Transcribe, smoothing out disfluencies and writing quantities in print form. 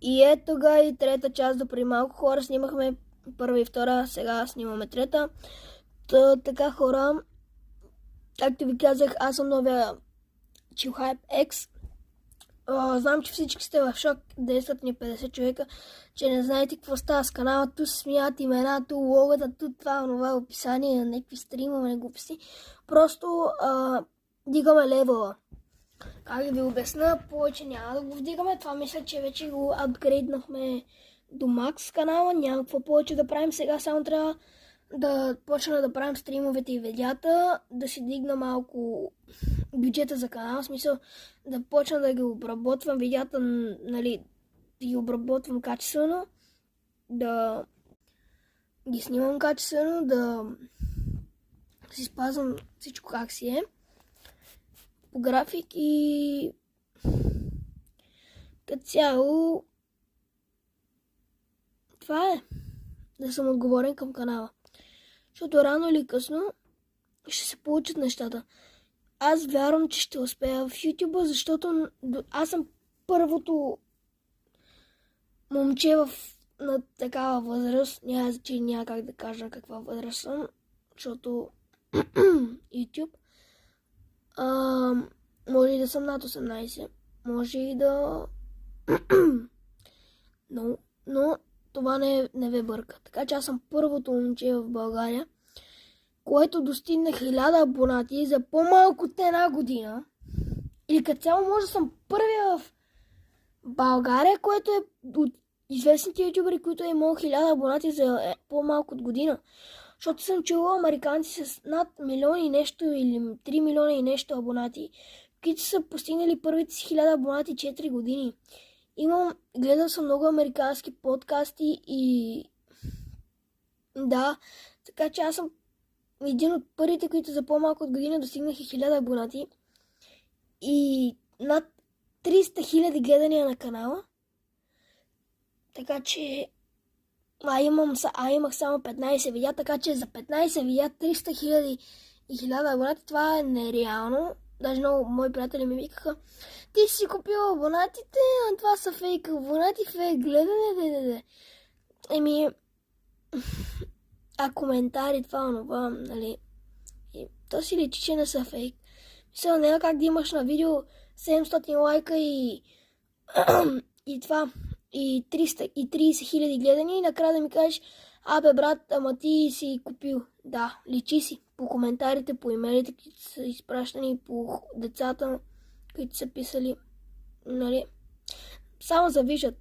И ето ga и трета част. До преди малко хора снимахме първа и втора, сега снимаме трета. Така хора, както ви казах, аз съм новия Chillhype X. Знам, че всички сте в шок, 950 човека, че не знаете какво става с канала. Ту се смеят имена, ту логата, ту това описание на някакви стримове, глупости. Просто дигаме левела. Как да ви обясна, повече няма да го вдигаме. Това мисля, че вече го апгрейднахме до макс канала. Няма какво повече да правим. Сега само трябва да почна да правим стримовете и видеята, да си дигна малко бюджета за канала, в смисъл да почна да ги обработвам видеята, нали, да ги обработвам качествено, да ги снимам качествено, да си спазвам всичко как си е по график и като цяло това е, да съм отговорен към канала. Защото рано или късно ще се получат нещата. Аз вярвам, че ще успея в YouTube, защото аз съм първото момче на такава възраст. Няма как да кажа каква възраст съм, защото YouTube. Може и да съм над 18, може и да... но това не ве бърка. Така че аз съм първото момче в България, което достигна 1000 абонати за по-малко от една година. Или като цяло може да съм първия в България, което е от известните ютубери, които е имал 1000 абонати за по-малко от година. Защото съм чувала американци с над милион и нещо или 3 милиона и нещо абонати, които са постигнали първите си 1000 абонати 4 години. Гледал съм много американски подкасти и да, така че аз съм един от първите, които за по-малко от година достигнаха 1000 абонати и над 300 000 гледания на канала. Така че имах само 15 видеа, така че за 15 видеа 300 000 и 1000 абонати, това е нереално. Даже много мои приятели ми викаха: ти си купил абонатите, а това са фейк абонати, фейк гледане, а коментари, това, нали, и то си личи, че не са фейк. Мисля, няма как да имаш на видео 700 лайка и това, и 330 000 гледания и накрая да ми кажеш: абе брат, ама ти си купил. Да, личи си по коментарите, по имейлите, които са изпращани, по децата, които са писали, нали, само завиждат.